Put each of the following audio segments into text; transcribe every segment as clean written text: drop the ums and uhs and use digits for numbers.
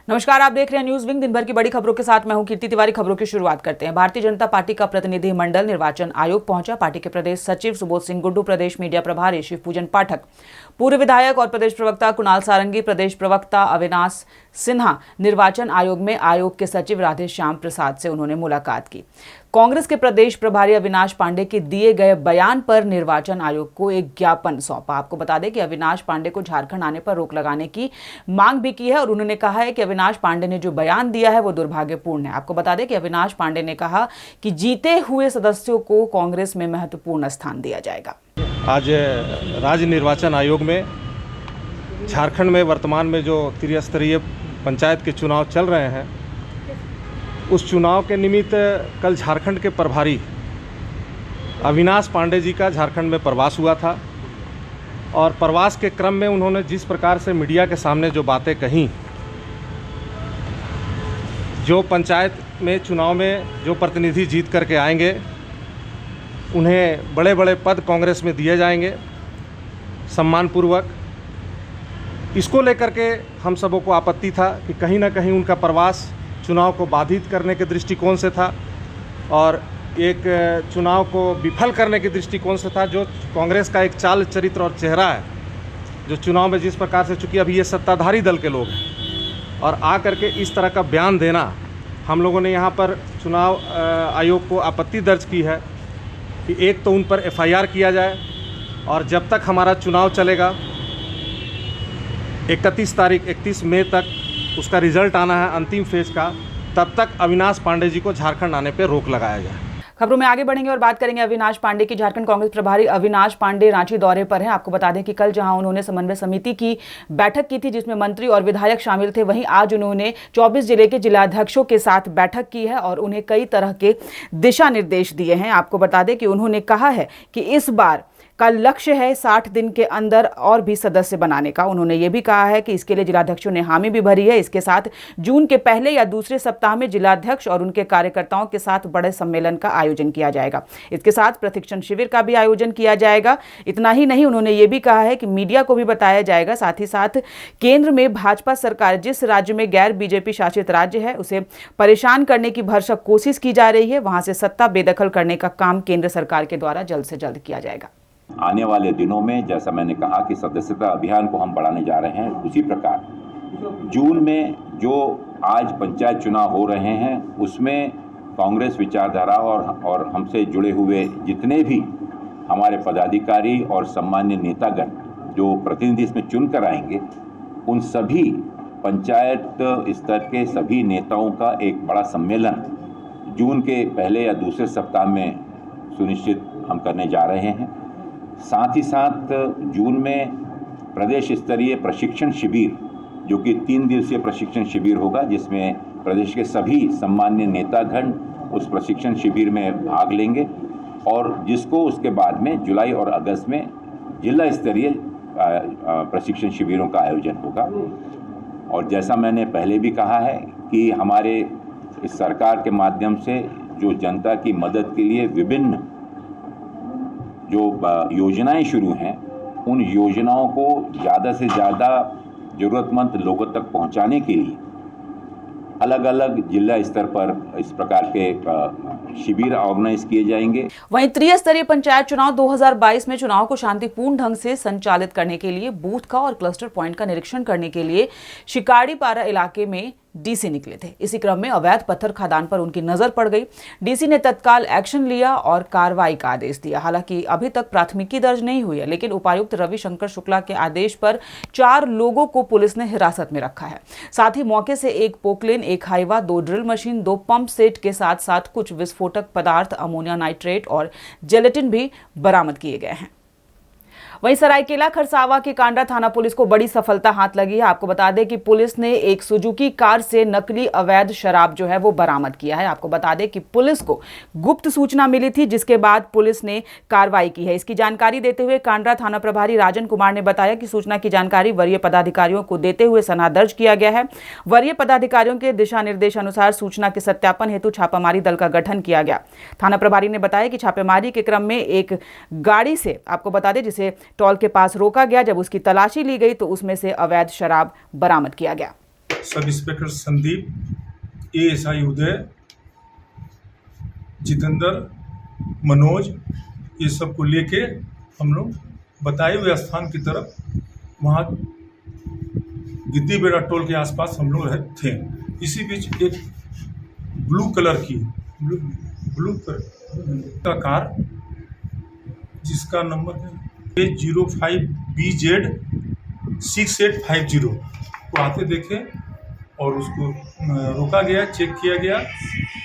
नमस्कार, आप देख रहे हैं न्यूज विंग। दिन भर की बड़ी खबरों के साथ मैं हूं कीर्ति तिवारी। खबरों की शुरुआत करते हैं। भारतीय जनता पार्टी का प्रतिनिधि मंडल निर्वाचन आयोग पहुंचा। पार्टी के प्रदेश सचिव सुबोध सिंह गुड्डू, प्रदेश मीडिया प्रभारी शिव पूजन पाठक, पूर्व विधायक और प्रदेश प्रवक्ता कुणाल सारंगी, प्रदेश प्रवक्ता अविनाश सिन्हा, निर्वाचन आयोग में आयोग के सचिव राधेश्याम प्रसाद से उन्होंने मुलाकात की। कांग्रेस के प्रदेश प्रभारी अविनाश पांडे के दिए गए बयान पर निर्वाचन आयोग को एक ज्ञापन सौंपा। आपको बता दें कि अविनाश पांडे को झारखंड आने पर रोक लगाने की मांग भी की है और उन्होंने कहा है कि अविनाश पांडे ने जो बयान दिया है वो दुर्भाग्यपूर्ण है। आपको बता दें कि अविनाश पांडे ने कहा कि जीते हुए सदस्यों को कांग्रेस में महत्वपूर्ण स्थान दिया जाएगा। आज राज्य निर्वाचन आयोग में झारखंड में वर्तमान में जो त्रिस्तरीय पंचायत के चुनाव चल रहे हैं, उस चुनाव के निमित्त कल झारखंड के प्रभारी अविनाश पांडे जी का झारखंड में प्रवास हुआ था और प्रवास के क्रम में उन्होंने जिस प्रकार से मीडिया के सामने जो बातें कहीं, जो पंचायत में चुनाव में जो प्रतिनिधि जीत करके आएंगे उन्हें बड़े बड़े पद कांग्रेस में दिए जाएंगे सम्मानपूर्वक, इसको लेकर के हम सबों को आपत्ति था कि कहीं ना कहीं उनका प्रवास चुनाव को बाधित करने के दृष्टिकोण से था और एक चुनाव को विफल करने के दृष्टिकोण से था। जो कांग्रेस का एक चाल चरित्र और चेहरा है, जो चुनाव में जिस प्रकार से, चूँकि अभी ये सत्ताधारी दल के लोग हैं और आ करके इस तरह का बयान देना, हम लोगों ने यहाँ पर चुनाव आयोग को आपत्ति दर्ज की है कि एक तो उन पर FIR किया जाए और जब तक हमारा चुनाव चलेगा 31 मई तक उसका रिजल्ट आना है अंतिम फेज का, तब तक अविनाश पांडे जी को झारखंड आने पर रोक लगाया जाए। खबरों में आगे बढ़ेंगे और बात करेंगे अविनाश पांडे की। झारखंड कांग्रेस प्रभारी अविनाश पांडे रांची दौरे पर हैं। आपको बता दें कि कल जहां उन्होंने समन्वय समिति की बैठक की थी जिसमें मंत्री और विधायक शामिल थे, वहीं आज उन्होंने 24 जिले के जिलाध्यक्षों के साथ बैठक की है और उन्हें कई तरह के दिशा निर्देश दिए हैं। आपको बता दें कि उन्होंने कहा है कि इस बार का लक्ष्य है 60 दिन के अंदर और भी सदस्य बनाने का। उन्होंने ये भी कहा है कि इसके लिए जिलाध्यक्षों ने हामी भी भरी है। इसके साथ जून के पहले या दूसरे सप्ताह में जिलाध्यक्ष और उनके कार्यकर्ताओं के साथ बड़े सम्मेलन का आयोजन किया जाएगा। इसके साथ प्रशिक्षण शिविर का भी आयोजन किया जाएगा। इतना ही नहीं, उन्होंने ये भी कहा है कि मीडिया को भी बताया जाएगा। साथ ही साथ केंद्र में भाजपा सरकार जिस राज्य में गैर बीजेपी शासित राज्य है उसे परेशान करने की भरसक कोशिश की जा रही है, वहां से सत्ता बेदखल करने का काम केंद्र सरकार के द्वारा जल्द से जल्द किया जाएगा। आने वाले दिनों में जैसा मैंने कहा कि सदस्यता अभियान को हम बढ़ाने जा रहे हैं, उसी प्रकार जून में जो आज पंचायत चुनाव हो रहे हैं उसमें कांग्रेस विचारधारा और हमसे जुड़े हुए जितने भी हमारे पदाधिकारी और सम्मान्य नेतागण जो प्रतिनिधि इसमें चुन कर आएंगे, उन सभी पंचायत स्तर के सभी नेताओं का एक बड़ा सम्मेलन जून के पहले या दूसरे सप्ताह में सुनिश्चित हम करने जा रहे हैं। साथ ही साथ जून में प्रदेश स्तरीय प्रशिक्षण शिविर, जो कि 3 दिवसीय प्रशिक्षण शिविर होगा, जिसमें प्रदेश के सभी सम्मान्य नेतागण उस प्रशिक्षण शिविर में भाग लेंगे और जिसको उसके बाद में जुलाई और अगस्त में जिला स्तरीय प्रशिक्षण शिविरों का आयोजन होगा। और जैसा मैंने पहले भी कहा है कि हमारे इस सरकार के माध्यम से जो जनता की मदद के लिए विभिन्न जो योजनाएं शुरू हैं, उन योजनाओं को ज़्यादा से ज़्यादा ज़रूरतमंद लोगों तक पहुंचाने के लिए अलग अलग जिला स्तर पर इस प्रकार के शिविर ऑर्गेनाइज किए जाएंगे। वहीं त्रिस्तरीय पंचायत चुनाव 2022 में चुनाव को शांतिपूर्ण ढंग से संचालित करने के लिए बूथ का और क्लस्टर पॉइंट का निरीक्षण करने के लिए शिकारीपारा इलाके में डीसी निकले थे। इसी क्रम में अवैध पत्थर खदान पर उनकी नजर पड़ गई। डीसी ने तत्काल एक्शन लिया और कार्रवाई का आदेश दिया। हालांकि अभी तक प्राथमिकी दर्ज नहीं हुई है, लेकिन उपायुक्त रविशंकर शुक्ला के आदेश पर 4 लोगों को पुलिस ने हिरासत में रखा है। साथ ही मौके से एक पोकलेन, एक Hyva, 2 drill machine, 2 pump set के साथ साथ कुछ विस्फोटक पदार्थ, अमोनिया नाइट्रेट और जेलेटिन भी बरामद किए गए हैं। वहीं सरायकेला खरसावा की कांडा थाना पुलिस को बड़ी सफलता हाथ लगी है। आपको बता दें कि पुलिस ने एक सुजुकी कार से नकली अवैध शराब जो है वो बरामद किया है। आपको बता दें कि पुलिस को गुप्त सूचना मिली थी, जिसके बाद पुलिस ने कार्रवाई की है। इसकी जानकारी देते हुए कांडा थाना प्रभारी राजन कुमार ने बताया कि सूचना की जानकारी वरीय पदाधिकारियों को देते हुए सनहा दर्ज किया गया है। वरीय पदाधिकारियों के दिशा निर्देश अनुसार सूचना के सत्यापन हेतु छापामारी दल का गठन किया गया। थाना प्रभारी ने बताया कि छापेमारी के क्रम में एक गाड़ी से, आपको बता दें, जिसे टोल के पास रोका गया, जब उसकी तलाशी ली गई तो उसमें से अवैध शराब बरामद किया गया। सब इंस्पेक्टर संदीप, ASI उदय, जितेंद्र, मनोज, ये सब को लेके हम लोग बताए हुए स्थान की तरफ वहाँ गिद्दी बेड़ा टोल के आसपास हम लोग थे। इसी बीच एक ब्लू कलर का कार, जिसका नंबर है 05BZ 6850 को आते देखे और उसको रोका गया, चेक किया गया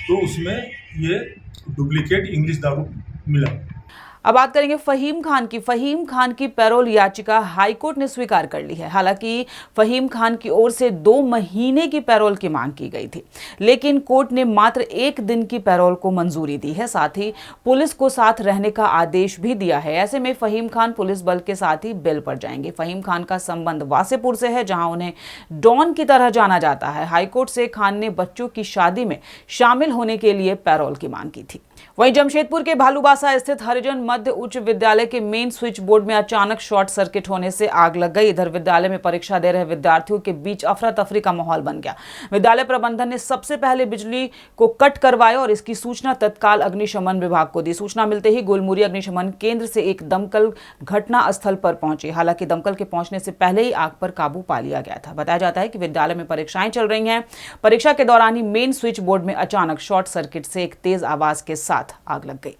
तो उसमें ये डुप्लीकेट इंग्लिश दारू मिला। अब बात करेंगे फहीम खान की पैरोल याचिका हाईकोर्ट ने स्वीकार कर ली है। हालांकि फहीम खान की ओर से 2 महीने की पैरोल की मांग की गई थी, लेकिन कोर्ट ने मात्र 1 दिन की पैरोल को मंजूरी दी है। साथ ही पुलिस को साथ रहने का आदेश भी दिया है। ऐसे में फहीम खान पुलिस बल के साथ ही बेल पर जाएंगे। फहीम खान का संबंध वासेपुर से है, जहां उन्हें डॉन की तरह जाना जाता है। हाईकोर्ट से खान ने बच्चों की शादी में शामिल होने के लिए पैरोल की मांग की थी। वहीं जमशेदपुर के भालूबासा स्थित हरिजन मध्य उच्च विद्यालय के मेन स्विच बोर्ड में अचानक शॉर्ट सर्किट होने से आग लग गई। इधर विद्यालय में परीक्षा दे रहे विद्यार्थियों के बीच अफरा तफरी का माहौल बन गया। विद्यालय प्रबंधन ने सबसे पहले बिजली को कट करवाया और इसकी सूचना तत्काल अग्निशमन विभाग को दी। सूचना मिलते ही गुलमुरी अग्निशमन केंद्र से एक दमकल घटना स्थल पर पहुंची। हालांकि दमकल के पहुंचने से पहले ही आग पर काबू पा लिया गया था। बताया जाता है कि विद्यालय में परीक्षाएं चल रही हैं। परीक्षा के दौरान ही मेन स्विच बोर्ड में अचानक शॉर्ट सर्किट से एक तेज आवाज के साथ आग लग गई।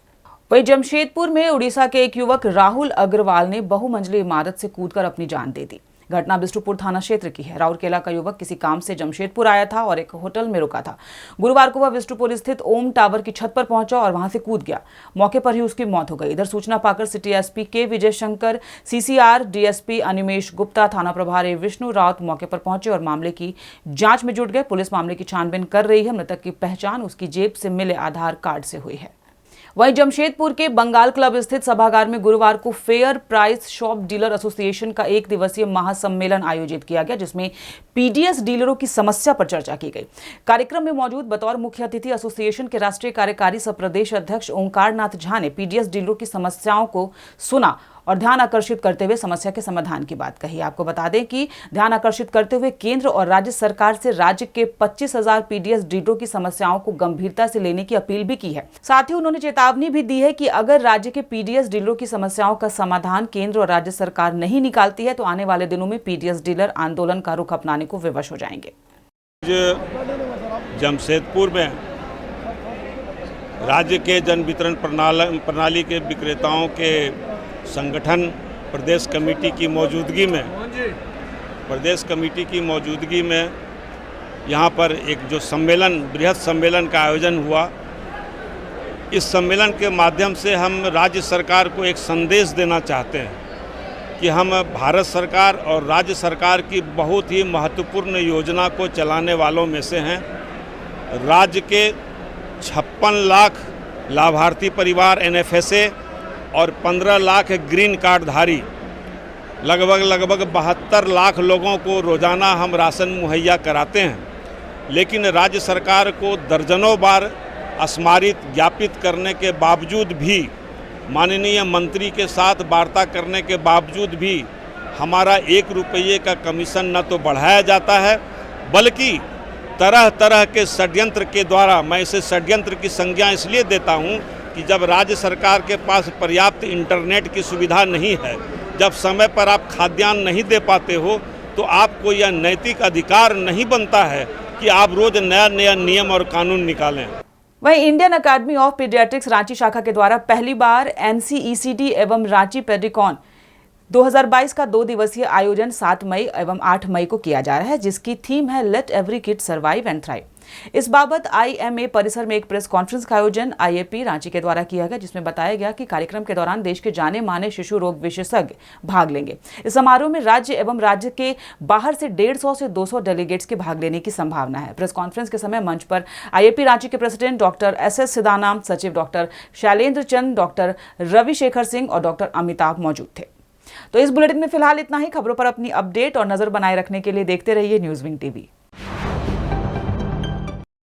वहीं जमशेदपुर में उड़ीसा के एक युवक राहुल अग्रवाल ने बहुमंजिली इमारत से कूदकर अपनी जान दे दी। घटना बिष्टुपुर थाना क्षेत्र की है। राउरकेला का युवक किसी काम से जमशेदपुर आया था और एक होटल में रुका था। गुरुवार को वह बिष्टुपुर स्थित ओम टावर की छत पर पहुंचा और वहां से कूद गया। मौके पर ही उसकी मौत हो गई। इधर सूचना पाकर सिटी एसपी के विजय शंकर, CCR DSP अनिमेश गुप्ता, थाना प्रभारी विष्णु राउत मौके पर पहुंचे और मामले की जांच में जुट गए। पुलिस मामले की छानबीन कर रही है। मृतक की पहचान उसकी जेब से मिले आधार कार्ड से हुई है। वहीं जमशेदपुर के बंगाल क्लब स्थित सभागार में गुरुवार को fair price shop dealer association का 1 दिवसीय महासम्मेलन आयोजित किया गया, जिसमें PDS डीलरों की समस्या पर चर्चा की गई। कार्यक्रम में मौजूद बतौर मुख्य अतिथि एसोसिएशन के राष्ट्रीय कार्यकारी सह प्रदेश अध्यक्ष ओंकार नाथ झा ने PDS डीलरों की समस्याओं को सुना और ध्यान आकर्षित करते हुए समस्या के समाधान की बात कही। आपको बता दें कि ध्यान आकर्षित करते हुए केंद्र और राज्य सरकार से राज्य के 25,000 PDS डीलरों की समस्याओं को गंभीरता से लेने की अपील भी की है। साथ ही उन्होंने चेतावनी भी दी है कि अगर राज्य के PDS डीलरों की समस्याओं का समाधान केंद्र और राज्य सरकार नहीं निकालती है तो आने वाले दिनों में PDS डीलर आंदोलन का रुख अपनाने को विवश हो जाएंगे। जमशेदपुर में राज्य के जन वितरण प्रणाली के विक्रेताओं के संगठन प्रदेश कमेटी की मौजूदगी में यहाँ पर एक जो सम्मेलन, बृहद सम्मेलन का आयोजन हुआ। इस सम्मेलन के माध्यम से हम राज्य सरकार को एक संदेश देना चाहते हैं कि हम भारत सरकार और राज्य सरकार की बहुत ही महत्वपूर्ण योजना को चलाने वालों में से हैं। राज्य के 56 लाख लाभार्थी परिवार NFSA और 15 लाख ग्रीन कार्ड धारी लगभग 72 लाख लोगों को रोज़ाना हम राशन मुहैया कराते हैं। लेकिन राज्य सरकार को दर्जनों बार स्मारित ज्ञापित करने के बावजूद भी, माननीय मंत्री के साथ वार्ता करने के बावजूद भी हमारा 1 रुपये का कमीशन न तो बढ़ाया जाता है, बल्कि तरह तरह के षड्यंत्र के द्वारा, मैं इसे षड्यंत्र की संज्ञा इसलिए देता हूँ कि जब राज्य सरकार के पास पर्याप्त इंटरनेट की सुविधा नहीं है, जब समय पर आप खाद्यान्न नहीं दे पाते हो, तो आपको यह नैतिक अधिकार नहीं बनता है कि आप रोज नया नया नियम और कानून निकालें। वहीं Indian academy of paediatrics Ranchi शाखा के द्वारा पहली बार NCECT एवं रांची पेडिकॉन 2022 का 2 दिवसीय आयोजन 7 मई एवं 8 मई को किया जा रहा है, जिसकी थीम है let every kid survive and thrive. इस बाबत IMA परिसर में एक प्रेस कॉन्फ्रेंस का आयोजन IAP रांची के द्वारा किया गया, जिसमें बताया गया कि कार्यक्रम के दौरान देश के जाने माने शिशु रोग विशेषज्ञ भाग लेंगे। इस समारोह में राज्य एवं राज्य के बाहर से 150 से 200 डेलीगेट्स के भाग लेने की संभावना है। प्रेस कॉन्फ्रेंस के समय मंच पर IAP रांची के प्रेसिडेंट डॉक्टर SS सिदानाम, सचिव डॉक्टर शैलेंद्र चंद, डॉक्टर रविशेखर सिंह और डॉक्टर अमिताभ मौजूद थे। तो इस बुलेटिन में फिलहाल इतना ही। खबरों पर अपनी अपडेट और नजर बनाए रखने के लिए देखते रहिए न्यूज़ विंग TV।